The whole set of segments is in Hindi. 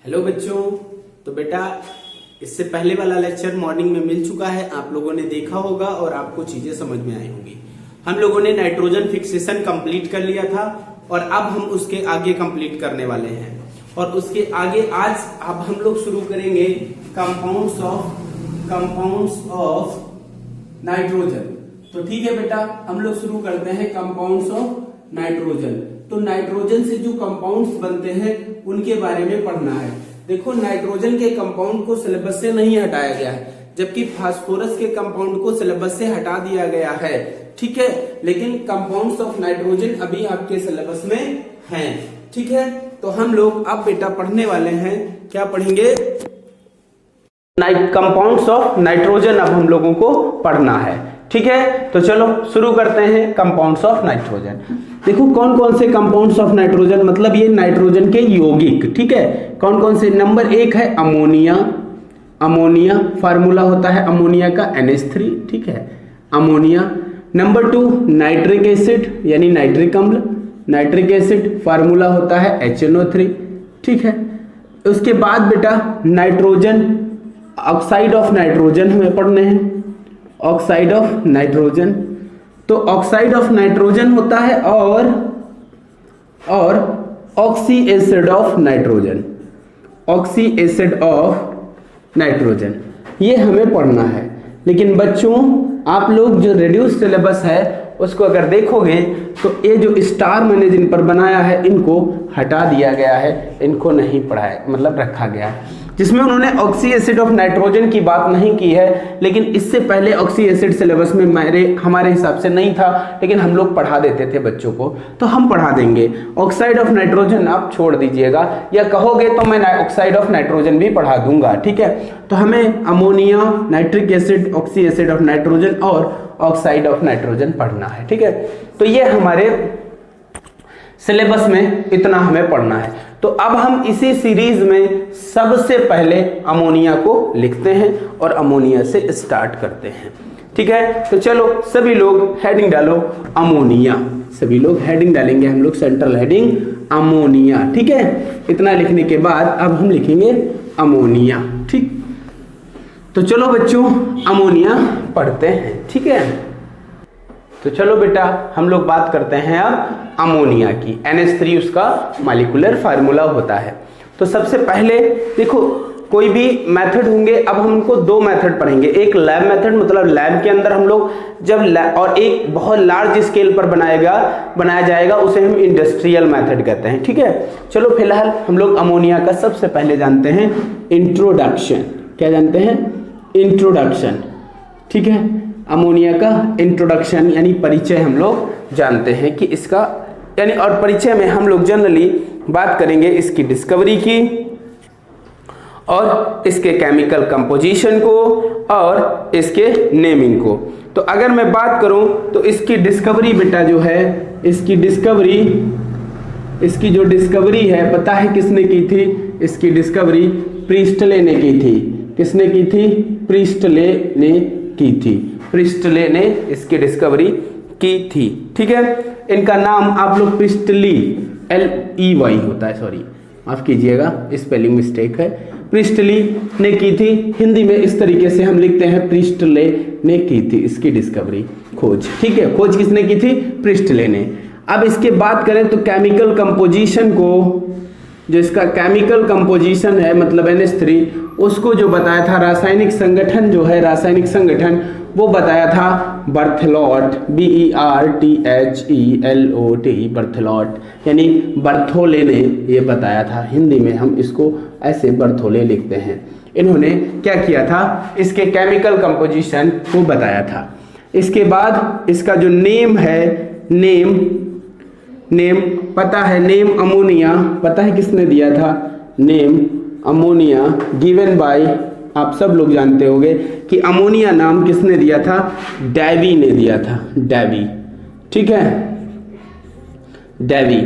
हेलो बच्चों। तो बेटा इससे पहले वाला लेक्चर मॉर्निंग में मिल चुका है, आप लोगों ने देखा होगा और आपको चीजें समझ में आई होंगी। हम लोगों ने नाइट्रोजन फिक्सेशन कंप्लीट कर लिया था और अब हम उसके आगे कंप्लीट करने वाले हैं। और उसके आगे आज अब हम लोग शुरू करेंगे कंपाउंड्स ऑफ नाइट्रोजन। तो ठीक है बेटा, हम लोग शुरू करते हैं कंपाउंड्स ऑफ नाइट्रोजन। तो नाइट्रोजन से जो कंपाउंड्स बनते हैं उनके बारे में पढ़ना है। देखो, नाइट्रोजन के कंपाउंड को सिलेबस से नहीं हटाया गया है, जबकि फास्फोरस के कंपाउंड को सिलेबस से हटा दिया गया है। ठीक है, लेकिन कंपाउंड्स ऑफ नाइट्रोजन अभी आपके सिलेबस में हैं। ठीक है, तो हम लोग अब बेटा पढ़ने वाले हैं, क्या पढ़ेंगे? कंपाउंड्स ऑफ नाइट्रोजन अब हम लोगों को पढ़ना है। ठीक है, तो चलो शुरू करते हैं कंपाउंड्स ऑफ नाइट्रोजन। देखो कौन कौन से कंपाउंड्स ऑफ नाइट्रोजन, मतलब ये नाइट्रोजन के यौगिक। ठीक है, कौन कौन से? नंबर 1 है अमोनिया। अमोनिया फार्मूला होता है अमोनिया का NH3। ठीक है, अमोनिया। नंबर 2 नाइट्रिक एसिड यानी नाइट्रिक अम्ल। नाइट्रिक एसिड फार्मूला होता है HNO3। ठीक है, उसके बाद बेटा नाइट्रोजन, ऑक्साइड ऑफ नाइट्रोजन हमें पढ़ने हैं। ऑक्साइड ऑफ नाइट्रोजन, तो ऑक्साइड ऑफ नाइट्रोजन होता है और oxy acid of nitrogen. Oxy acid of nitrogen ये हमें पढ़ना है। लेकिन बच्चों आप लोग जो रिड्यूस सिलेबस है उसको अगर देखोगे तो ये जो स्टार मैंने जिन पर बनाया है इनको हटा दिया गया है, इनको नहीं पढ़ाया, मतलब रखा गया है, जिसमें उन्होंने ऑक्सी एसिड ऑफ नाइट्रोजन की बात नहीं की है। लेकिन इससे पहले ऑक्सी एसिड सिलेबस में हमारे हिसाब से नहीं था, लेकिन हम लोग पढ़ा देते थे बच्चों को, तो हम पढ़ा देंगे। ऑक्साइड ऑफ नाइट्रोजन आप छोड़ दीजिएगा, या कहोगे तो मैं ऑक्साइड ऑफ नाइट्रोजन भी पढ़ा दूंगा। ठीक है, तो हमें ammonia, nitric acid, oxy acid of nitrogen और ऑक्साइड ऑफ नाइट्रोजन पढ़ना है। ठीक है, तो ये हमारे सिलेबस में इतना हमें पढ़ना है। तो अब हम इसी सीरीज में सबसे पहले अमोनिया को लिखते हैं और अमोनिया से स्टार्ट करते हैं। ठीक है, तो चलो सभी लोग हेडिंग डालो अमोनिया। सभी लोग हेडिंग डालेंगे, हम लोग सेंट्रल हेडिंग अमोनिया। ठीक है, इतना लिखने के बाद अब हम लिखेंगे अमोनिया। ठीक, तो चलो बच्चों अमोनिया पढ़ते हैं। ठीक है, तो चलो बेटा हम लोग बात करते हैं अब अमोनिया की। NH3 उसका मॉलिक्यूलर फार्मूला होता है। तो सबसे पहले देखो, कोई भी मेथड होंगे, अब हम उनको दो मेथड पढ़ेंगे। एक लैब मेथड, मतलब लैब के अंदर हम लोग जब और एक बहुत लार्ज स्केल पर बनाया जाएगा, उसे हम इंडस्ट्रियल मेथड कहते हैं। ठीक है, चलो फिलहाल हम लोग अमोनिया का सबसे पहले जानते हैं इंट्रोडक्शन। क्या जानते हैं? इंट्रोडक्शन। ठीक है, अमोनिया का इंट्रोडक्शन यानी परिचय हम लोग जानते हैं कि इसका यानी, और परिचय में हम लोग जनरली बात करेंगे इसकी डिस्कवरी की और इसके केमिकल कंपोजिशन को और इसके नेमिंग को। तो अगर मैं बात करूं तो इसकी डिस्कवरी बेटा जो है, इसकी जो डिस्कवरी है पता है किसने की थी? इसकी डिस्कवरी प्रीस्टले ने की थी। किसने की थी? प्रीस्टले ने की थी। प्रीस्टले ने इसकी डिस्कवरी की थी। ठीक है, इनका नाम आप लोग प्रीस्टली, LEY होता है, सॉरी माफ कीजिएगा स्पेलिंग मिस्टेक है, प्रीस्टली ने की थी। हिंदी में इस तरीके से हम लिखते हैं प्रीस्टले ने की थी इसकी डिस्कवरी, खोज। ठीक है, खोज किसने की थी? प्रीस्टले ने। अब इसके बात करें तो केमिकल कंपोजिशन को, जो इसका केमिकल कंपोजिशन है मतलब NH3, उसको जो बताया था रासायनिक संगठन, जो है रासायनिक संगठन वो बताया था बर्थेलॉट, BERTHELOT, बर्थेलॉट यानी बर्थोले ने ये बताया था। हिंदी में हम इसको ऐसे बर्थोले लिखते हैं। इन्होंने क्या किया था? इसके केमिकल कंपोजिशन को बताया था। इसके बाद इसका जो नेम है, नेम पता है, नेम अमोनिया पता है किसने दिया था? नेम अमोनिया गिवन बाय, आप सब लोग जानते होंगे कि अमोनिया नाम किसने दिया था? डैवी ने दिया था। डैवी। ठीक है, डैवी,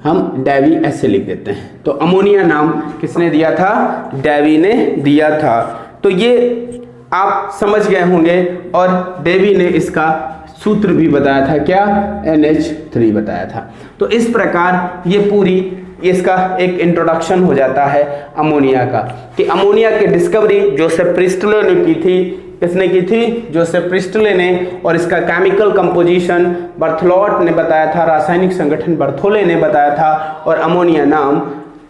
हम डैवी ऐसे लिख देते हैं। तो अमोनिया नाम किसने दिया था? डैवी ने दिया था। तो ये आप समझ गए होंगे। और डैवी ने इसका सूत्र भी बताया था, क्या? NH3 बताया था। तो इस प्रकार ये पूरी इसका एक इंट्रोडक्शन हो जाता है अमोनिया का, कि अमोनिया की डिस्कवरी जोसेफ प्रिस्टले ने की थी। किसने की थी? जोसेफ प्रिस्टले ने। और इसका केमिकल कंपोजिशन बर्थलोट ने बताया था, रासायनिक संगठन बर्थोले ने बताया था, और अमोनिया नाम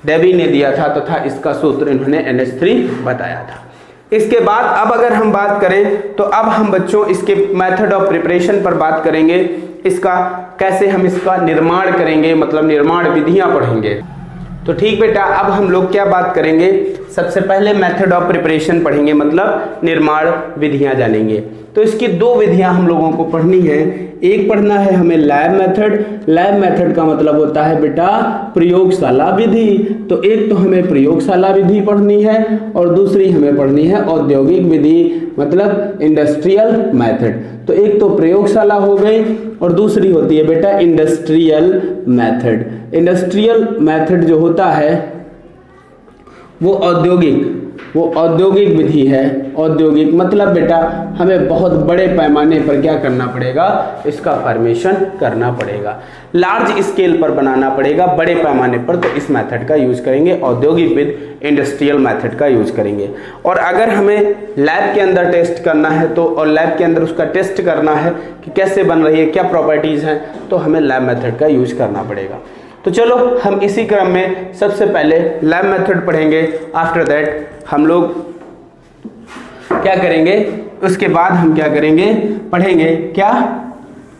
डेवी ने दिया था तथा इसका सूत्र इन्होंने NH3 बताया था। इसके बाद अब अगर हम बात करें तो अब हम बच्चों इसके मेथड ऑफ प्रिपरेशन पर बात करेंगे, इसका कैसे हम इसका निर्माण करेंगे, मतलब निर्माण विधियां पढ़ेंगे। तो ठीक बेटा, अब हम लोग क्या बात करेंगे, सबसे पहले मेथड ऑफ प्रिपरेशन पढ़ेंगे, मतलब निर्माण विधियां जानेंगे। तो इसकी दो विधियां हम लोगों को पढ़नी है। एक पढ़ना है हमें लैब मेथड। लैब मेथड का मतलब होता है बेटा प्रयोगशाला विधि। तो एक तो हमें प्रयोगशाला विधि पढ़नी है और दूसरी हमें पढ़नी है औद्योगिक विधि, मतलब इंडस्ट्रियल मेथड। तो एक तो प्रयोगशाला हो गई और दूसरी होती है बेटा इंडस्ट्रियल मेथड। इंडस्ट्रियल मेथड जो होता है वो औद्योगिक विधि है। औद्योगिक मतलब बेटा हमें बहुत बड़े पैमाने पर क्या करना पड़ेगा, इसका फॉर्मेशन करना पड़ेगा, लार्ज स्केल पर बनाना पड़ेगा, बड़े पैमाने पर। तो इस मेथड का यूज करेंगे, औद्योगिक विद इंडस्ट्रियल मेथड का यूज करेंगे। और अगर हमें लैब के अंदर टेस्ट करना है तो, और लैब के अंदर उसका टेस्ट करना है कि कैसे बन रही है, क्या प्रॉपर्टीज हैं, तो हमें लैब मेथड का यूज करना पड़ेगा। तो चलो हम इसी क्रम में सबसे पहले लैब मेथड पढ़ेंगे। आफ्टर दैट हम लोग क्या करेंगे, उसके बाद हम क्या करेंगे, पढ़ेंगे क्या,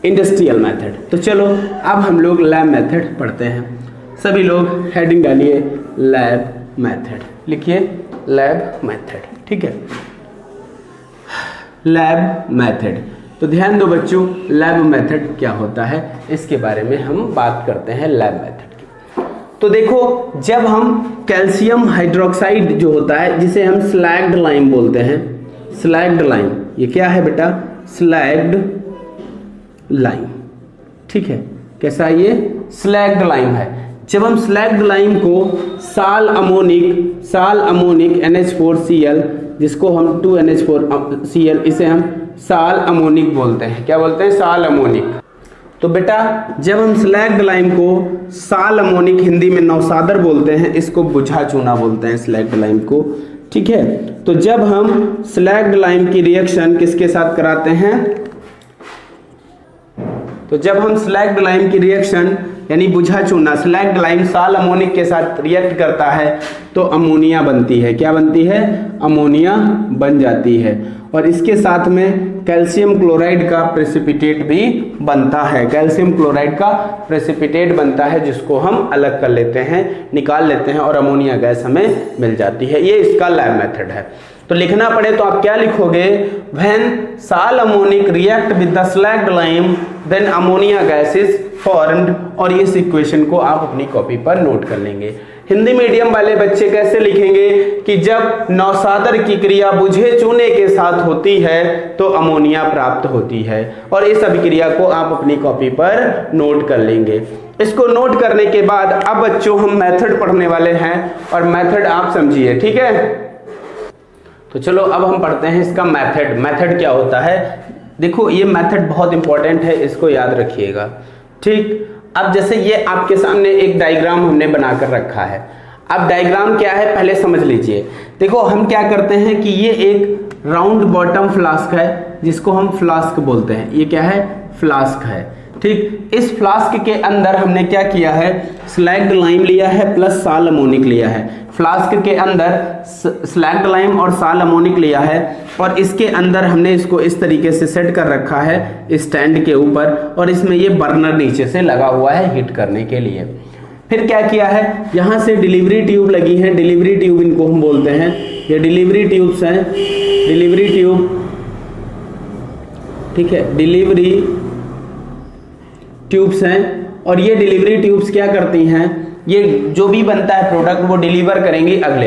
इंडस्ट्रियल मेथड। तो चलो अब हम लोग लैब मेथड पढ़ते हैं। सभी लोग हेडिंग डालिए लैब मेथड, लिखिए लैब मेथड, ठीक है, लैब मेथड। तो ध्यान दो बच्चों, लैब मेथड क्या होता है इसके बारे में हम बात करते हैं लैब मेथड की। तो देखो, जब हम कैल्शियम हाइड्रोक्साइड जो होता है, जिसे हम स्लैग्ड लाइम बोलते हैं, स्लैग्ड लाइम, ये क्या है बेटा, स्लैग्ड लाइम, ठीक है, कैसा ये स्लैग्ड लाइम है। जब हम स्लैग्ड लाइम को साल अमोनिक NH4Cl, जिसको हम 2NH4Cl, इसे हम साल अमोनिक बोलते हैं। क्या बोलते हैं, साल अमोनिक। तो बेटा जब हम स्लैग्ड लाइम को साल अमोनिक, हिंदी में नौसादर बोलते हैं, इसको बुझा चूना बोलते हैं स्लैग्ड लाइम को, ठीक है। तो जब हम स्लैग्ड लाइम की रिएक्शन किसके साथ कराते हैं, तो जब हम स्लैग्ड लाइम की रिएक्शन यानी बुझा चूना स्लैग्ड लाइम साल अमोनिक के साथ रिएक्ट करता है तो अमोनिया बनती है। क्या बनती है, अमोनिया बन जाती है। और इसके साथ में कैल्शियम क्लोराइड का प्रेसिपिटेट भी बनता है, कैल्शियम क्लोराइड का प्रेसिपिटेट बनता है, जिसको हम अलग कर लेते हैं, निकाल लेते हैं और अमोनिया गैस हमें मिल जाती है। ये इसका लैब मेथड है। तो लिखना पड़े तो आप क्या लिखोगे, when sal ammoniac react with the slaked lime then ammonia gas is formed. और इस इक्वेशन को आप अपनी कॉपी पर नोट कर लेंगे। हिंदी मीडियम वाले बच्चे कैसे लिखेंगे कि जब नौसादर की क्रिया बुझे चूने के साथ होती है तो अमोनिया प्राप्त होती है। और इस अभिक्रिया को आप अपनी कॉपी पर नोट कर लेंगे। इसको नोट करने के बाद अब बच्चों हम मेथड पढ़ने वाले हैं और मेथड आप समझिए, ठीक है। तो चलो अब हम पढ़ते हैं इसका मेथड। मेथड क्या होता है, देखो ये मेथड बहुत इंपॉर्टेंट है, इसको याद रखिएगा, ठीक। अब जैसे ये आपके सामने एक डायग्राम हमने बनाकर रखा है। अब डायग्राम क्या है पहले समझ लीजिए। देखो हम क्या करते हैं कि ये एक राउंड बॉटम फ्लास्क है, जिसको हम फ्लास्क बोलते हैं। ये क्या है, फ्लास्क है, ठीक। इस फ्लास्क के अंदर हमने क्या किया है, स्लैग्ड लाइम लिया है प्लस साल अमोनिक लिया है। फ्लास्क के अंदर स्लैग्ड लाइम और साल अमोनिक लिया है और इसके अंदर हमने इसको इस तरीके से सेट कर रखा है स्टैंड के ऊपर, और इसमें ये बर्नर नीचे से लगा हुआ है हीट करने के लिए। फिर क्या किया है, यहाँ से डिलीवरी ट्यूब लगी है, डिलीवरी ट्यूब इनको हम बोलते हैं। ये डिलीवरी ट्यूब्स हैं, डिलीवरी ट्यूब, ठीक है, डिलीवरी ट्यूब्स हैं। और ये डिलीवरी ट्यूब्स क्या करती हैं, ये जो भी बनता है प्रोडक्ट वो डिलीवर करेंगी अगले।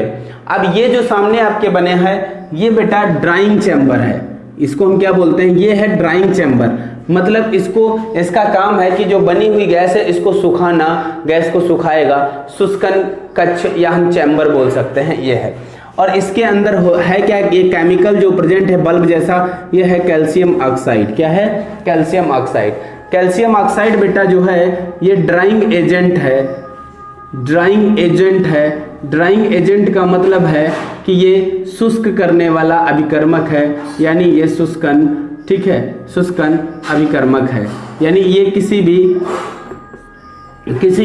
अब ये जो सामने आपके बने हैं ये बेटा ड्राइंग चैम्बर है, इसको हम क्या बोलते हैं, ये है ड्राइंग चैम्बर। मतलब इसका काम है कि जो बनी हुई गैस है इसको सुखाना, गैस को सुखाएगा, शुष्कन कक्ष या हम चैम्बर बोल सकते हैं, ये है। और इसके अंदर है क्या, ये केमिकल जो प्रेजेंट है बल्ब जैसा, ये है कैल्शियम ऑक्साइड। क्या है, कैल्शियम ऑक्साइड। कैल्शियम ऑक्साइड बेटा जो है ये ड्राइंग एजेंट है, ड्राइंग एजेंट है। ड्राइंग एजेंट का मतलब है कि ये शुष्क करने वाला अभिकर्मक है, यानी ये शुष्कन, ठीक है, शुष्कन अभिकर्मक है, यानी ये किसी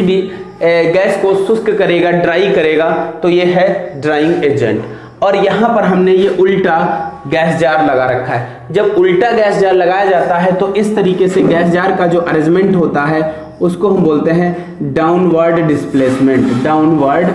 भी गैस को शुष्क करेगा, ड्राई करेगा, तो ये है ड्राइंग एजेंट। और यहाँ पर हमने ये उल्टा गैस जार लगा रखा है। जब उल्टा गैस जार लगाया जाता है तो इस तरीके से गैस जार का जो अरेंजमेंट होता है उसको हम बोलते हैं डाउनवर्ड डिस्प्लेसमेंट। डाउनवर्ड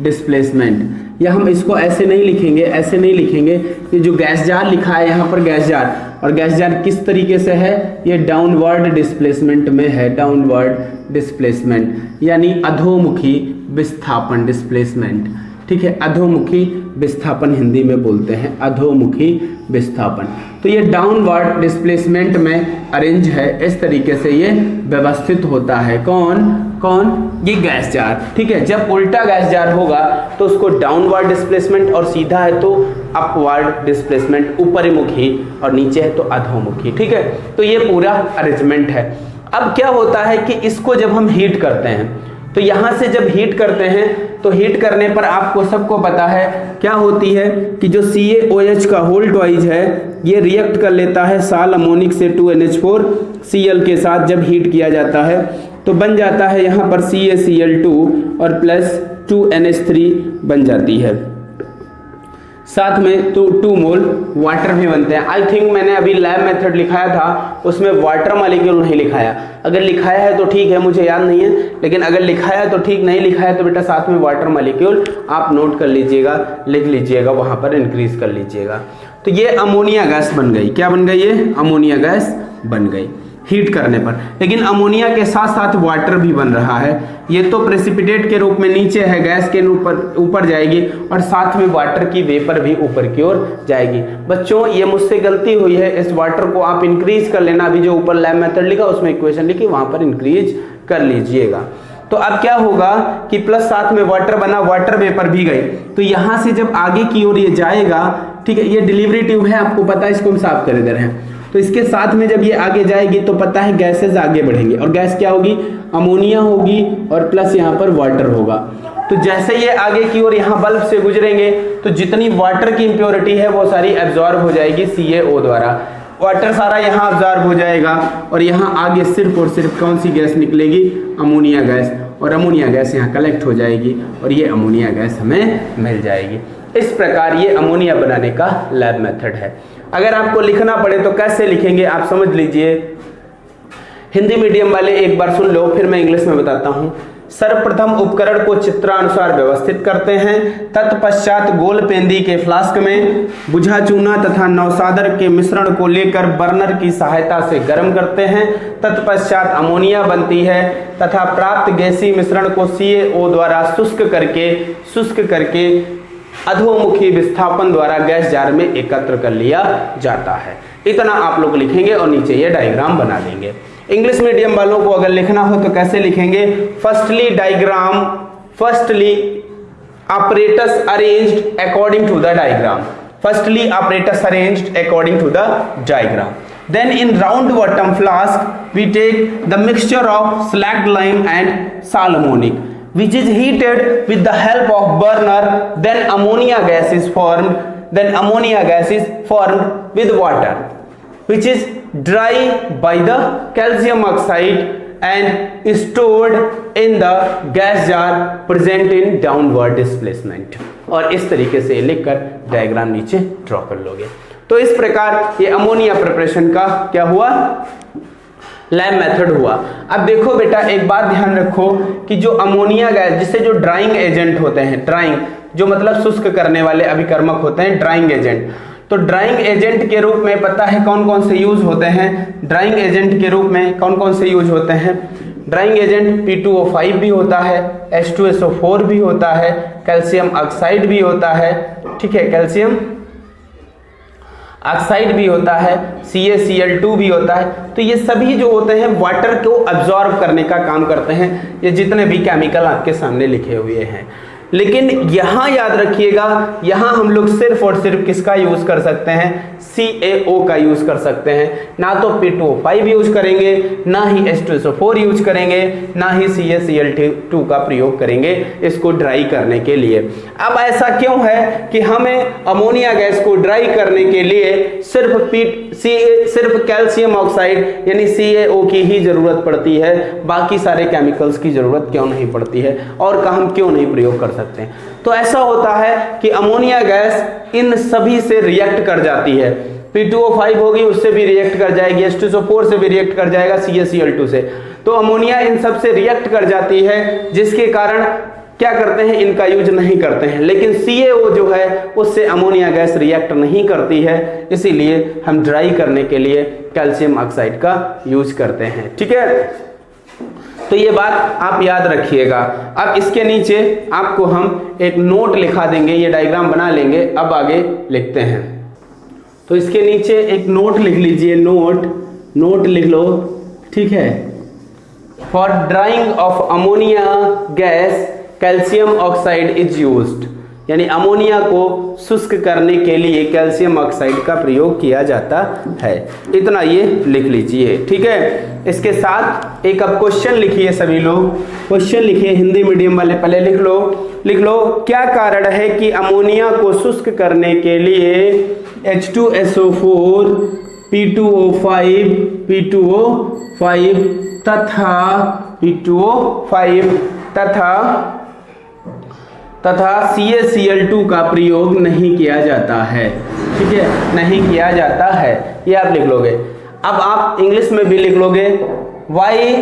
डिस्प्लेसमेंट, या हम इसको ऐसे नहीं लिखेंगे, ऐसे नहीं लिखेंगे कि जो गैस जार लिखा है यहाँ पर गैस जार, और गैस जार किस तरीके से है, ये डाउनवर्ड डिस्प्लेसमेंट में है। डाउनवर्ड डिस्प्लेसमेंट यानी अधोमुखी विस्थापन, डिस्प्लेसमेंट, ठीक है, अधोमुखी विस्थापन हिंदी में बोलते हैं, अधोमुखी विस्थापन। तो ये डाउनवर्ड डिस्प्लेसमेंट में अरेंज है, इस तरीके से ये व्यवस्थित होता है। कौन ये गैस जार, ठीक है। जब उल्टा गैस जार होगा तो उसको डाउनवर्ड डिस्प्लेसमेंट, और सीधा है तो अपवर्ड डिस्प्लेसमेंट, ऊपरीमुखी, और नीचे है तो अधोमुखी, ठीक है। तो ये पूरा अरेंजमेंट है। अब क्या होता है कि इसको जब हम हीट करते हैं, तो यहां से जब हीट करते हैं तो हीट करने पर आपको सबको पता है क्या होती है कि जो CaOH का होल ट्वाइज है ये रिएक्ट कर लेता है साल अमोनिक से 2NH4Cl के साथ। जब हीट किया जाता है तो बन जाता है यहाँ पर CaCl2 और प्लस 2NH3 बन जाती है, साथ में तो 2 मोल वाटर भी बनते हैं। आई थिंक मैंने अभी लैब मेथड लिखाया था उसमें वाटर मॉलिक्यूल नहीं लिखाया, अगर लिखाया है तो ठीक है, मुझे याद नहीं है, लेकिन अगर लिखाया है तो ठीक, नहीं लिखाया है तो बेटा साथ में वाटर मॉलिक्यूल आप नोट कर लीजिएगा, लिख लीजिएगा, वहां पर इंक्रीज कर लीजिएगा। तो ये अमोनिया गैस बन गई, क्या बन गई, ये अमोनिया गैस बन गई हीट करने पर। लेकिन अमोनिया के साथ साथ वाटर भी बन रहा है, ये तो प्रेसिपिटेट के रूप में नीचे है, गैस के ऊपर जाएगी, और साथ में वाटर की वेपर भी ऊपर की ओर जाएगी। बच्चों ये मुझसे गलती हुई है, इस वाटर को आप इंक्रीज कर लेना, अभी जो ऊपर लैब मेथड लिखा उसमें इक्वेशन लिखी वहां पर इंक्रीज कर लीजिएगा। तो अब क्या होगा कि प्लस साथ में वाटर बना, वाटर वेपर भी गई, तो यहां से जब आगे की ओर ये जाएगा, ठीक है, ये डिलीवरी ट्यूब है, आपको पता है, इसको हम साफ कर दे रहे हैं। तो इसके साथ में जब ये आगे जाएगी तो पता है गैसेस आगे बढ़ेंगे, और गैस क्या होगी, अमोनिया होगी, और प्लस यहाँ पर वाटर होगा। तो जैसे ये आगे की ओर यहाँ बल्ब से गुजरेंगे तो जितनी वाटर की इम्प्योरिटी है वो सारी एब्जॉर्ब हो जाएगी CaO द्वारा, वाटर सारा यहाँ एब्जॉर्ब हो जाएगा, और यहाँ आगे सिर्फ और सिर्फ कौन सी गैस निकलेगी, अमोनिया गैस, और अमोनिया गैस यहाँ कलेक्ट हो जाएगी और ये अमोनिया गैस हमें मिल जाएगी। इस प्रकार ये अमोनिया बनाने का लैब मेथड है। अगर आपको लिखना पड़े तो कैसे लिखेंगे आप समझ लीजिए। हिंदी मीडियम वाले एक बार सुन लो, फिर मैं इंग्लिश में बताता हूँ। सर्वप्रथम उपकरण को चित्रानुसार व्यवस्थित करते हैं, तत्पश्चात गोल पेंदी के फ्लास्क में बुझा चूना तथा नवसादर के मिश्रण को लेकर बर्नर की सहायता से गर्म करते हैं। तत्पश्चात अमोनिया बनती है तथा प्राप्त गैसीय मिश्रण को CaO द्वारा शुष्क करके अधोमुखी विस्थापन द्वारा गैस जार में एकत्र कर लिया जाता है। इतना आप लोग लिखेंगे और नीचे ये डायग्राम बना देंगे। इंग्लिश मीडियम वालों को अगर लिखना हो तो कैसे लिखेंगे, firstly apparatus arranged according to the diagram. Firstly, apparatus arranged according to the diagram. Then in round bottom flask we take the mixture of slacked lime and sal ammonic, which is heated with the help of burner. Then ammonia gas is formed. Then ammonia gas is formed with water, which is dry by the calcium oxide and stored in the gas jar present in downward displacement. और इस तरीके से लिखकर डायग्राम नीचे ड्रॉ कर लोगे। तो इस प्रकार ये अमोनिया प्रिपरेशन का क्या हुआ, लैब मेथड हुआ। अब देखो बेटा एक बात ध्यान रखो कि जो अमोनिया गैस जिससे जो ड्राइंग एजेंट होते हैं, ड्राइंग जो मतलब शुष्क करने वाले अभिकर्मक होते हैं, ड्राइंग एजेंट। तो ड्राइंग एजेंट के रूप में पता है कौन कौन से यूज होते हैं, ड्राइंग एजेंट के रूप में कौन कौन से यूज होते हैं। ड्राइंग एजेंट P2O5 भी होता है, H2SO4 भी होता है, कैल्शियम ऑक्साइड भी होता है, ठीक है, कैल्शियम ऑक्साइड भी होता है, CaCl2 भी होता है। तो ये सभी जो होते हैं वाटर को अब्जॉर्ब करने का काम करते हैं। ये जितने भी केमिकल आपके सामने लिखे हुए हैं, लेकिन यहाँ याद रखिएगा, यहाँ हम लोग सिर्फ और सिर्फ किसका यूज कर सकते हैं, CaO का यूज कर सकते हैं। ना तो P2O5 यूज करेंगे, ना ही H2SO4 यूज करेंगे, ना ही CaCl2 का प्रयोग करेंगे इसको ड्राई करने के लिए। अब ऐसा क्यों है कि हमें अमोनिया गैस को ड्राई करने के लिए सिर्फ कैल्शियम ऑक्साइड यानी CaO की ही जरूरत पड़ती है, बाकी सारे केमिकल्स की जरूरत क्यों नहीं पड़ती है और का हम क्यों नहीं प्रयोग कर सकते हैं? तो ऐसा होता है कि अमोनिया गैस इन सभी से रिएक्ट कर जाती है। P2O5 होगी, उससे भी रिएक्ट कर जाएगी, H2SO4 से भी रिएक्ट कर जाएगा, CaCl2 से। तो अमोनिया इन सब से रिएक्ट कर जाती है, जिसके कारण क्या करते हैं, इनका यूज नहीं करते हैं। लेकिन CaO जो है उससे अमोनिया गैस रिएक्ट नहीं करती है, इसीलिए हम ड्राई करने के लिए कैल्शियम ऑक्साइड का यूज करते हैं। ठीक है, तो ये बात आप याद रखिएगा। अब इसके नीचे आपको हम एक नोट लिखा देंगे, ये डायग्राम बना लेंगे। अब आगे लिखते हैं, तो इसके नीचे एक नोट लिख लीजिए, नोट लिख लो। ठीक है, for drawing of ammonia gas calcium oxide is used, यानी अमोनिया को शुष्क करने के लिए कैल्शियम ऑक्साइड का प्रयोग किया जाता है। इतना ये लिख लीजिए। ठीक है, इसके साथ एक अब क्वेश्चन लिखिए, सभी लोग क्वेश्चन लिखिए, हिंदी मीडियम वाले पहले लिख लो क्या कारण है कि अमोनिया को शुष्क करने के लिए H2SO4 P2O5 तथा CaCl2 का प्रयोग नहीं किया जाता है। ठीक है, नहीं किया जाता है, ये आप लिख लोगे। अब आप इंग्लिश में भी लिख लोगे, why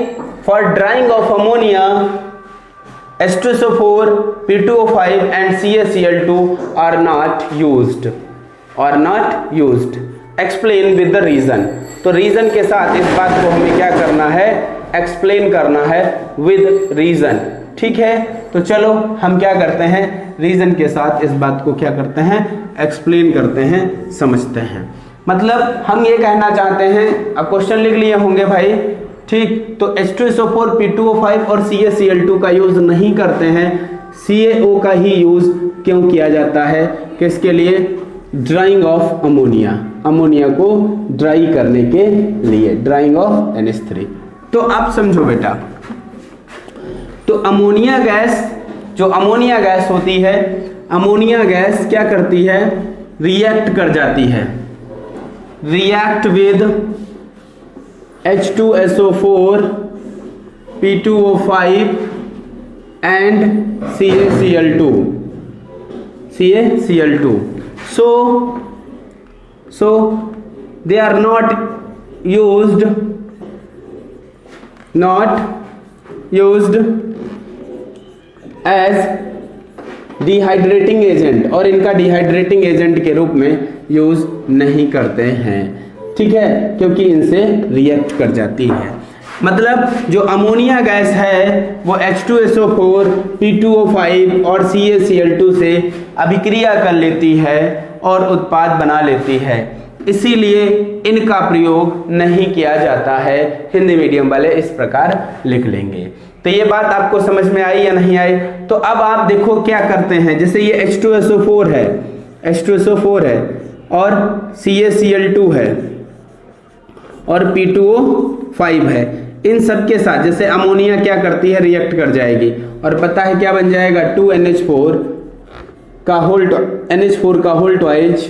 for drawing of ammonia H2SO4 P2O5 and CaCl2 are not used, explain with the reason. तो रीजन के साथ इस बात को हमें क्या करना है, एक्सप्लेन करना है विद रीजन। ठीक है, तो चलो हम क्या करते हैं, रीजन के साथ इस बात को क्या करते हैं, एक्सप्लेन करते हैं, समझते हैं। मतलब हम ये कहना चाहते हैं, अब क्वेश्चन लिख लिए होंगे भाई। ठीक, तो H2SO4 P2O5 और CaCl2 का यूज नहीं करते हैं, CaO का ही यूज क्यों किया जाता है, किसके लिए, ड्राइंग ऑफ अमोनिया को ड्राई करने के लिए, ड्राइंग ऑफ NH3। तो आप समझो बेटा, तो अमोनिया गैस होती है, अमोनिया गैस क्या करती है, रिएक्ट कर जाती है, react with H2SO4 P2O5 and CaCl2। So they are not used as dehydrating agent, और इनका डिहाइड्रेटिंग एजेंट के रूप में यूज नहीं करते हैं। ठीक है, क्योंकि इनसे रिएक्ट कर जाती है। मतलब जो अमोनिया गैस है वो H2SO4 P2O5 और CaCl2 से अभिक्रिया कर लेती है और उत्पाद बना लेती है, इसीलिए इनका प्रयोग नहीं किया जाता है। हिंदी मीडियम वाले इस प्रकार लिख लेंगे। तो ये बात आपको समझ में आई या नहीं आई? तो अब आप देखो क्या करते हैं, जैसे ये H2SO4 है और CaCl2 है और P2O5 है, इन सब के साथ जैसे अमोनिया क्या करती है, रिएक्ट कर जाएगी और पता है क्या बन जाएगा, 2NH4 का whole twice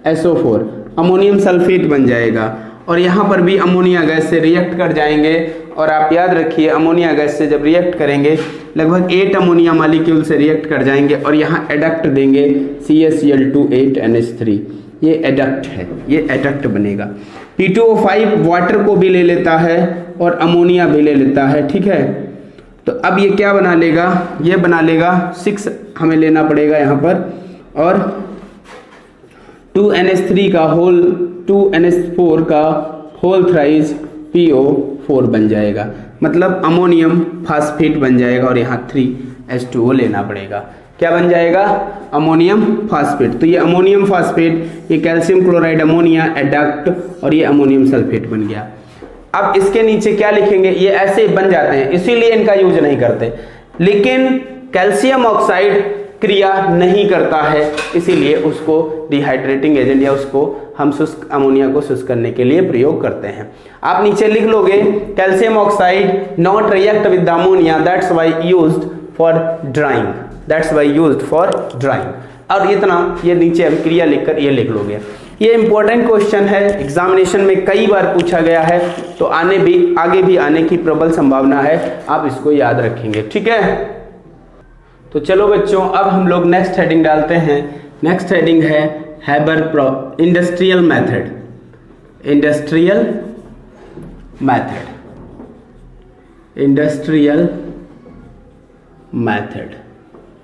SO4 ammonium sulphate बन जाएगा। और यहाँ पर भी अमोनिया गैस से रिएक्ट कर जाएंगे। और आप याद रखिए, अमोनिया गैस से जब रिएक्ट करेंगे लगभग 8 अमोनिया मॉलिक्यूल से रिएक्ट कर जाएंगे और यहाँ एडक्ट देंगे CaCl2 ये एडक्ट है, ये एडक्ट बनेगा। P2O5 वाटर को भी ले लेता है और अमोनिया भी ले लेता है। ठीक है, तो अब ये क्या बना लेगा, ये बना लेगा 6 हमें लेना पड़ेगा यहाँ पर, और 2NH4 का होल थ्राइज PO4 बन जाएगा, मतलब अमोनियम फास्फेट बन जाएगा और यहाँ 3H2O लेना पड़ेगा। क्या बन जाएगा, अमोनियम फास्फेट। तो ये अमोनियम फास्फेट, ये कैल्शियम क्लोराइड अमोनिया एडक्ट और ये अमोनियम सल्फेट बन गया। अब इसके नीचे क्या लिखेंगे, ये ऐसे बन जाते हैं, इसीलिए इनका यूज नहीं करते। लेकिन कैल्शियम ऑक्साइड क्रिया नहीं करता है, इसीलिए उसको डिहाइड्रेटिंग एजेंट या उसको हम शुष्क अमोनिया को शुष्क करने के लिए प्रयोग करते हैं। आप नीचे लिख लोगे calcium oxide not react with ammonia, that's why used for drawing, that's why used for drawing. और इतना ये नीचे अब क्रिया लिखकर ये लिख लोगे। ये इंपॉर्टेंट क्वेश्चन है, एग्जामिनेशन में कई बार पूछा गया है, तो आगे भी आने की प्रबल संभावना है, आप इसको याद रखेंगे, ठीक है। तो चलो बच्चों, अब हम लोग नेक्स्ट हेडिंग डालते हैं। नेक्स्ट हेडिंग है Haber industrial method, industrial method, industrial method.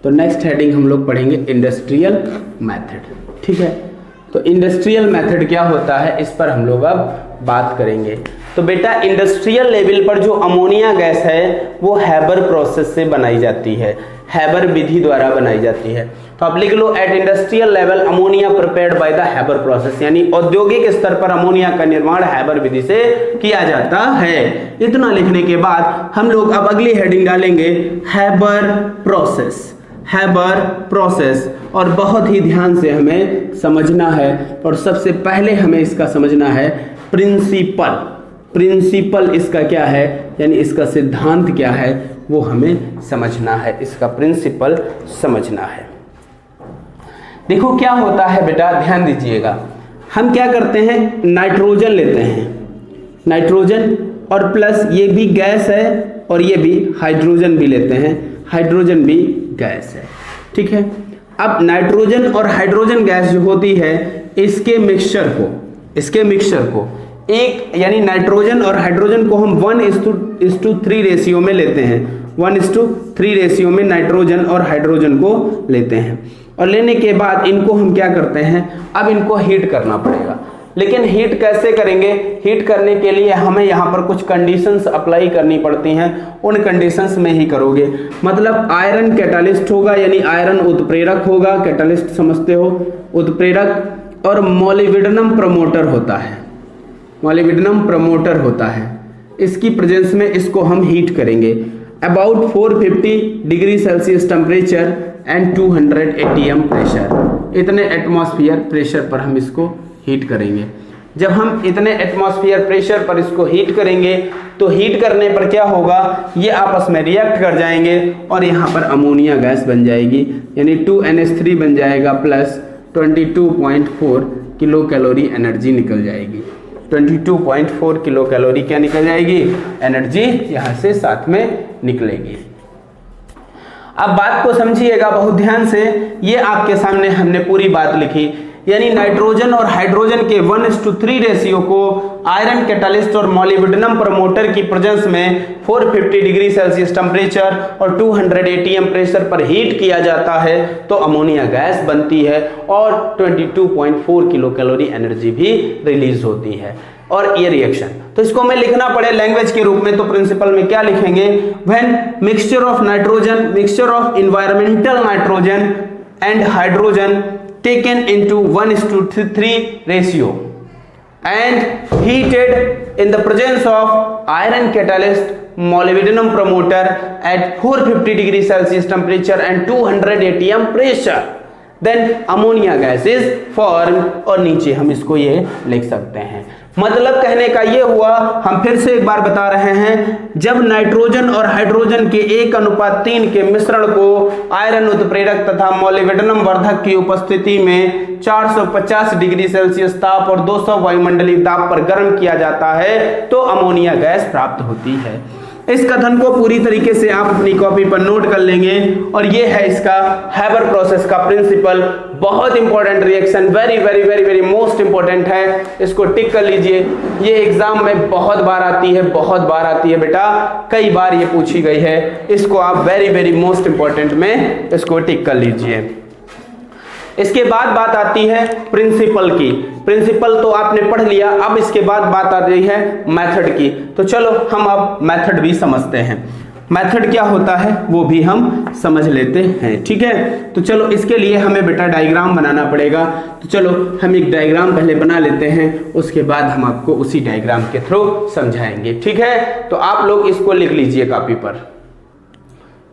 तो नेक्स्ट हेडिंग हम लोग पढ़ेंगे इंडस्ट्रियल मेथड, ठीक है। तो इंडस्ट्रियल मेथड क्या होता है, इस पर हम लोग अब बात करेंगे। तो बेटा इंडस्ट्रियल लेवल पर जो अमोनिया गैस है वो हैबर प्रोसेस से बनाई जाती है, हैबर विधि द्वारा बनाई जाती है। तो आप लिख लो at industrial level ammonia prepared by the Haber process, यानी औद्योगिक स्तर पर अमोनिया का निर्माण हैबर विधि से किया जाता है। इतना लिखने के बाद हम लोग अब अगली हेडिंग डालेंगे हैबर प्रोसेस, हैबर प्रोसेस। और बहुत ही ध्यान से हमें समझना है, और सबसे पहले हमें इसका समझना है प्रिंसिपल। प्रिंसिपल इसका क्या है, यानी इसका सिद्धांत क्या है वो हमें समझना है, इसका प्रिंसिपल समझना है। देखो क्या होता है बेटा, ध्यान दीजिएगा। हम क्या करते हैं, नाइट्रोजन लेते हैं, नाइट्रोजन और प्लस ये भी गैस है और ये भी हाइड्रोजन भी लेते हैं, हाइड्रोजन भी गैस है, ठीक है। अब नाइट्रोजन और हाइड्रोजन गैस जो होती है इसके मिक्सचर को एक, यानी नाइट्रोजन और हाइड्रोजन को हम 1:3 रेशियो में लेते हैं, 1:3 रेशियो में नाइट्रोजन और हाइड्रोजन को लेते हैं। और लेने के बाद इनको हम क्या करते हैं, अब इनको हीट करना पड़ेगा। लेकिन हीट कैसे करेंगे, हीट करने के लिए हमें यहाँ पर कुछ कंडीशंस अप्लाई करनी पड़ती हैं, उन कंडीशंस में ही करोगे। मतलब आयरन कैटालिस्ट होगा, यानी आयरन उत्प्रेरक होगा, कैटालिस्ट समझते हो, उत्प्रेरक। और मोलिब्डेनम प्रमोटर होता है, मोलिब्डेनम प्रमोटर होता है। इसकी प्रेजेंस में इसको हम हीट करेंगे about 450 degree Celsius temperature and 200 atm pressure. इतने एटमॉस्फेयर प्रेशर पर हम इसको हीट करेंगे। जब हम इतने एटमॉस्फेयर प्रेशर पर इसको हीट करेंगे तो हीट करने पर क्या होगा, ये आपस में रिएक्ट कर जाएंगे और यहाँ पर अमोनिया गैस बन जाएगी, यानी 2NH3 बन जाएगा प्लस 22.4 किलो कैलोरी एनर्जी निकल जाएगी। 22.4 किलो कैलोरी क्या निकल जाएगी, एनर्जी यहाँ से साथ में निकलेगी। अब बात को समझिएगा बहुत ध्यान से, ये आपके सामने हमने पूरी बात लिखी, यानी नाइट्रोजन और हाइड्रोजन के 1:3 रेशियो को आयरन कैटालिस्ट और मोलिब्डेनम प्रमोटर की प्रेजेंस में 450 डिग्री सेल्सियस टेम्परेचर और 200 atm प्रेशर पर हीट किया जाता है तो अमोनिया गैस बनती है और 22.4 किलो कैलोरी एनर्जी भी रिलीज होती है। और ये रिएक्शन, तो इसको हमें लिखना पड़े लैंग्वेज के रूप में, तो प्रिंसिपल में क्या लिखेंगे, when mixture of nitrogen, mixture of environmental nitrogen and hydrogen taken into 1:3 ratio and heated in the presence of iron catalyst, molybdenum promoter at 450 degree Celsius temperature and 200 atm pressure, then ammonia gas is formed। और नीचे हम इसको ये लिख सकते हैं। मतलब कहने का ये हुआ, हम फिर से एक बार बता रहे हैं, जब नाइट्रोजन और हाइड्रोजन के 1:3 के मिश्रण को आयरन उत्प्रेरक तथा मोलिब्डेनम वर्धक की उपस्थिति में 450 डिग्री सेल्सियस ताप और 200 वायुमंडलीय ताप पर गर्म किया जाता है तो अमोनिया गैस प्राप्त होती है। इस कथन को पूरी तरीके से आप अपनी कॉपी पर नोट कर लेंगे और ये है इसका हैबर प्रोसेस का प्रिंसिपल। बहुत important reaction, very very very very most important है, इसको टिक कर लीजिए। ये एग्जाम में बहुत बार आती है, बहुत बार आती है बेटा, कई बार ये पूछी गई है, इसको आप वेरी वेरी मोस्ट इंपॉर्टेंट में इसको टिक कर लीजिए। इसके बाद बात आती है प्रिंसिपल की। प्रिंसिपल तो आपने पढ़ लिया, अब इसके बाद बात आ रही है मेथड की। तो चलो हम अब मेथड भी समझते हैं, मेथड क्या होता है वो भी हम समझ लेते हैं, ठीक है। तो चलो इसके लिए हमें बेटा डायग्राम बनाना पड़ेगा, तो चलो हम एक डायग्राम पहले बना लेते हैं, उसके बाद हम आपको उसी डायग्राम के थ्रू समझाएंगे, ठीक है। तो आप लोग इसको लिख लीजिए कॉपी पर।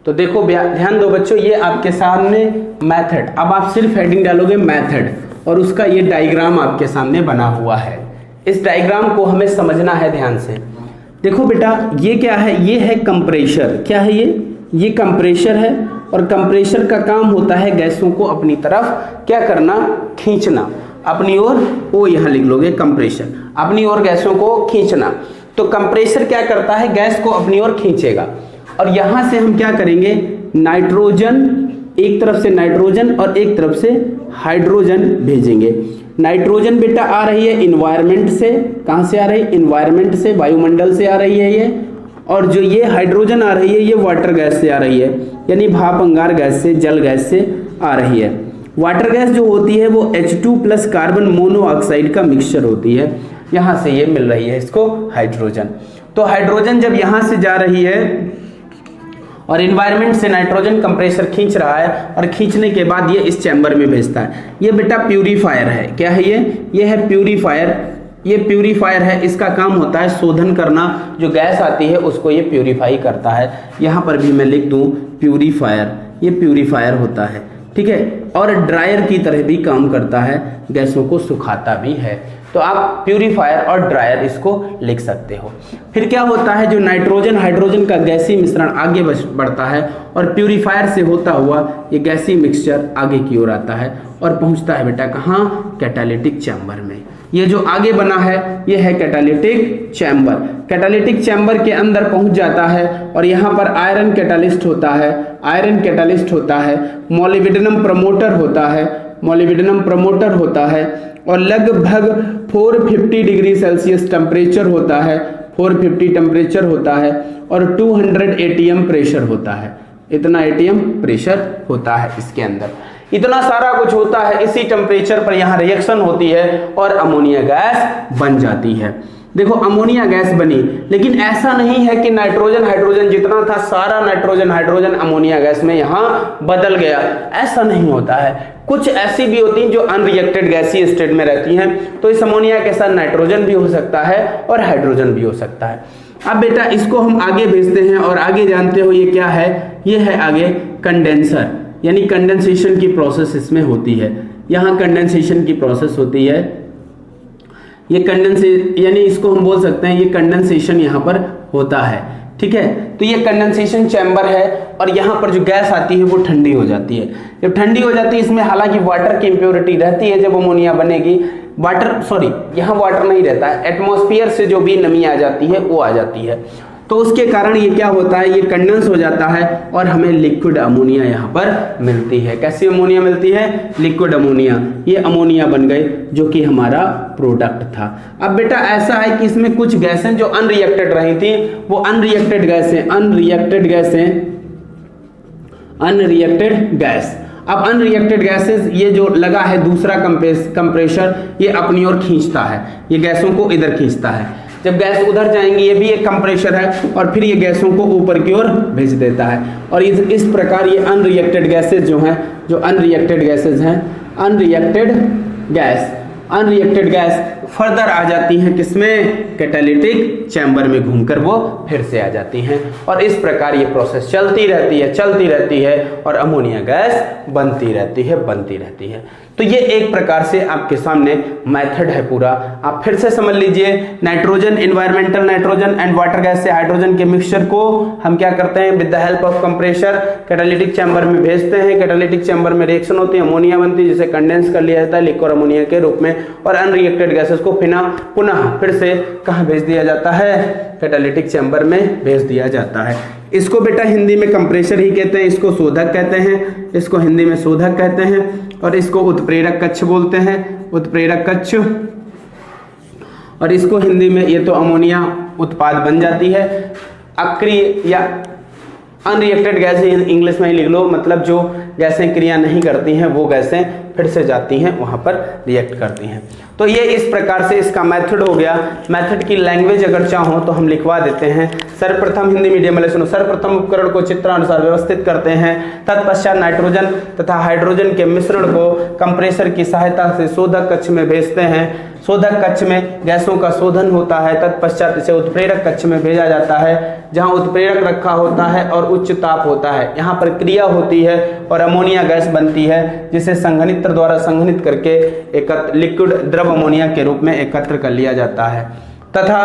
तो देखो ध्यान दो बच्चों, ये आपके सामने मेथड, अब आप सिर्फ हेडिंग डालोगे मेथड और उसका ये डायग्राम आपके सामने बना हुआ है। इस डायग्राम को हमें समझना है ध्यान से। देखो बेटा ये क्या है, ये है कंप्रेशर। क्या है ये कंप्रेशर है और कंप्रेशर का काम होता है गैसों को अपनी तरफ क्या करना, खींचना अपनी ओर। वो यहाँ लिख लोगे कंप्रेशर, अपनी ओर गैसों को खींचना। तो कंप्रेशर क्या करता है, गैस को अपनी ओर खींचेगा और यहां से हम क्या करेंगे, नाइट्रोजन, एक तरफ से नाइट्रोजन और एक तरफ से हाइड्रोजन भेजेंगे। नाइट्रोजन बेटा आ रही है इन्वायरमेंट से, कहां से आ रही है, इन्वायरमेंट से, वायुमंडल से आ रही है ये। और जो ये हाइड्रोजन आ रही है ये वाटर गैस से आ रही है, यानी भाप अंगार गैस से, जल गैस से आ रही है। वाटर गैस जो होती है वो H2 प्लस कार्बन मोनोऑक्साइड का मिक्सचर होती है, यहां से ये मिल रही है इसको हाइड्रोजन। तो हाइड्रोजन जब यहां से जा रही है और इन्वायरमेंट से नाइट्रोजन कंप्रेसर खींच रहा है और खींचने के बाद ये इस चैम्बर में भेजता है। ये बेटा प्यूरीफायर है। क्या है ये है प्यूरीफायर। ये प्यूरीफायर है, इसका काम होता है शोधन करना, जो गैस आती है उसको ये प्यूरीफाई करता है। यहाँ पर भी मैं लिख दूं प्यूरीफायर, ये प्यूरीफायर होता है, ठीक है। और ड्रायर की तरह भी काम करता है, गैसों को सुखाता भी है। तो आप प्यूरीफायर और ड्रायर इसको लिख सकते हो। फिर क्या होता है, जो नाइट्रोजन हाइड्रोजन का गैसीय मिश्रण आगे बढ़ता है और प्यूरीफायर से होता हुआ ये गैसीय मिक्सचर आगे की ओर आता है और पहुंचता है बेटा कहाँ, कैटालिटिक चैम्बर में। ये जो आगे बना है ये है कैटालिटिक चैम्बर। कैटालिटिक चैम्बर के अंदर पहुंच जाता है और यहाँ पर आयरन कैटालिस्ट होता है, आयरन कैटालिस्ट होता है, मोलिब्डेनम प्रमोटर होता है, मोलिब्डेनम प्रमोटर होता है और लगभग 450 डिग्री सेल्सियस टेम्परेचर होता है, 450 टेम्परेचर होता है और 200 एटीएम प्रेशर होता है। इतना एटीएम प्रेशर होता है इसके अंदर, इतना सारा कुछ होता है। इसी टेम्परेचर पर यहाँ रिएक्शन होती है और अमोनिया गैस बन जाती है। देखो अमोनिया गैस बनी, लेकिन ऐसा नहीं है कि नाइट्रोजन हाइड्रोजन जितना था सारा नाइट्रोजन हाइड्रोजन अमोनिया गैस में यहाँ बदल गया, ऐसा नहीं होता है। कुछ ऐसी भी होती हैं जो अनरिएक्टेड गैसीय स्टेट में रहती हैं, तो इस अमोनिया के साथ नाइट्रोजन भी हो सकता है और हाइड्रोजन भी हो सकता है। अब बेटा इसको हम आगे भेजते हैं और आगे जानते हो ये क्या है, ये है आगे कंडेंसर, यानी कंडेंसेशन की प्रोसेस इसमें होती है। यहाँ कंडेंसेशन की प्रोसेस होती है, ये यानी इसको हम बोल सकते हैं ये कंडेंसेशन यहाँ पर होता है, ठीक है। तो ये कंडेंसेशन चैम्बर है और यहाँ पर जो गैस आती है वो ठंडी हो जाती है। जब ठंडी हो जाती है इसमें हालांकि वाटर की इम्प्योरिटी रहती है, जब अमोनिया बनेगी यहाँ वाटर नहीं रहता है, एटमॉस्फेयर से जो भी नमी आ जाती है वो आ जाती है। तो उसके कारण ये क्या होता है, ये कंडेंस हो जाता है और हमें लिक्विड अमोनिया यहाँ पर मिलती है। कैसी अमोनिया मिलती है, लिक्विड अमोनिया। ये अमोनिया बन गए जो कि हमारा प्रोडक्ट था। अब बेटा ऐसा है कि इसमें कुछ गैसें जो अनरिएक्टेड रही थी वो अनरिएक्टेड गैस अब अनरिएक्टेड गैसेस, ये जो लगा है दूसरा कंप्रेशर, ये अपनी ओर खींचता है, ये गैसों को इधर खींचता है। जब गैस उधर जाएंगी ये भी एक कंप्रेशर है और फिर ये गैसों को ऊपर की ओर भेज देता है। और इस प्रकार ये अनरिएक्टेड गैसेस जो हैं, जो अनरिएक्टेड गैसेस हैं, अनरिएक्टेड गैस फर्दर आ जाती हैं किसमें, कैटालिटिक चैम्बर में घूमकर वो फिर से आ जाती हैं और इस प्रकार ये प्रोसेस चलती रहती है और अमोनिया गैस बनती रहती है। तो ये एक प्रकार से आपके सामने मेथड है पूरा। आप फिर से समझ लीजिए, nitrogen, environmental nitrogen and water gas से हाइड्रोजन के मिक्सचर को हम क्या करते हैं, with the help of compressor catalytic chamber में भेजते हैं। कैटालिटिक चैम्बर में रिएक्शन होती है, अमोनिया बनती है जिसे कंडेंस कर लिया जाता है लिक्विड अमोनिया के रूप में और अनरिएक्टेड गैसेस को पुनः फिर से कहाँ भेज दिया जाता है, कैटालिटिक चैम्बर में भेज दिया जाता है। इसको बेटा हिंदी में कंप्रेसर ही कहते हैं, इसको शोधक कहते हैं, इसको हिंदी में शोधक कहते हैं और इसको उत्प्रेरक कक्ष बोलते हैं, उत्प्रेरक कक्ष। और इसको हिंदी में ये तो अमोनिया उत्पाद बन जाती है। अक्रिय या अनरिएक्टेड गैस इंग्लिश में ही लिख लो, मतलब जो गैसें क्रिया नहीं करती हैं वो गैसें फिर से जाती हैं वहाँ पर रिएक्ट करती हैं। तो ये इस प्रकार से इसका मेथड हो गया। मेथड की लैंग्वेज अगर चाहो तो हम लिखवा देते हैं। सर्वप्रथम हिंदी मीडियम वाले सुनो, सर्वप्रथम उपकरण को चित्रानुसार व्यवस्थित करते हैं, तत्पश्चात नाइट्रोजन तथा हाइड्रोजन के मिश्रण को कंप्रेसर की सहायता से शोधक कक्ष में भेजते हैं। शोधक कक्ष में गैसों का शोधन होता है, तत्पश्चात इसे उत्प्रेरक कक्ष में भेजा जाता है जहां उत्प्रेरक रखा होता है और उच्च ताप होता है। यहाँ पर क्रिया होती है और अमोनिया गैस बनती है जिसे संघनित्र द्वारा संघनित करके एक लिक्विड द्रव अमोनिया के रूप में एकत्र कर लिया जाता है तथा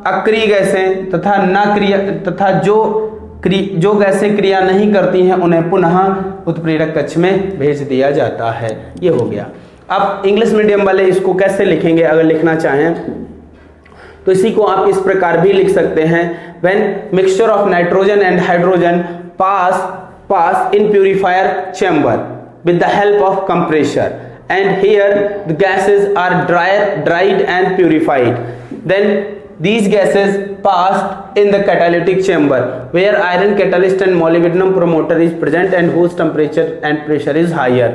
अक्रिय गैसें तथा न क्रिया तथा जो गैसें क्रिया नहीं करती हैं उन्हें पुनः उत्प्रेरक कक्ष में भेज दिया जाता है। ये हो गया। अब इंग्लिश मीडियम वाले इसको कैसे लिखेंगे अगर लिखना चाहें तो इसी को आप इस प्रकार भी लिख सकते हैं। When mixture of nitrogen and hydrogen pass in purifier chamber with the help of compressor, and here the gases are dried and purified. Then these gases passed in the catalytic chamber where iron catalyst and molybdenum promoter is present and whose temperature and pressure is higher.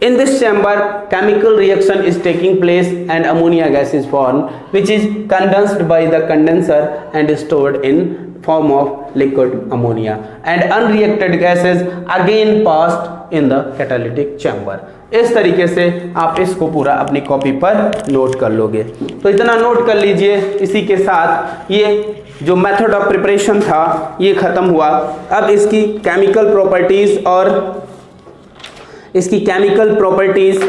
In this chamber chemical reaction is taking place and ammonia gas is formed which is condensed by the condenser and stored in form of liquid ammonia, and unreacted gases again passed in the catalytic chamber. इस तरीके से आप इसको पूरा अपनी कॉपी पर नोट कर लोगे। तो इतना नोट कर लीजिए। इसी के साथ ये जो मेथड ऑफ प्रिपरेशन था ये खत्म हुआ। अब इसकी केमिकल प्रॉपर्टीज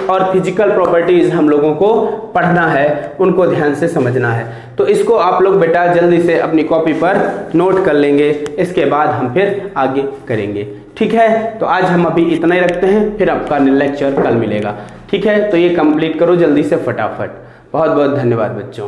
और फिजिकल प्रॉपर्टीज हम लोगों को पढ़ना है, उनको ध्यान से समझना है। तो इसको आप लोग बेटा जल्दी से अपनी कॉपी पर नोट कर लेंगे, इसके बाद हम फिर आगे करेंगे। ठीक है, तो आज हम अभी इतना ही रखते हैं, फिर आपका लेक्चर कल मिलेगा। ठीक है, तो ये कंप्लीट करो जल्दी से फटाफट। बहुत बहुत धन्यवाद बच्चों।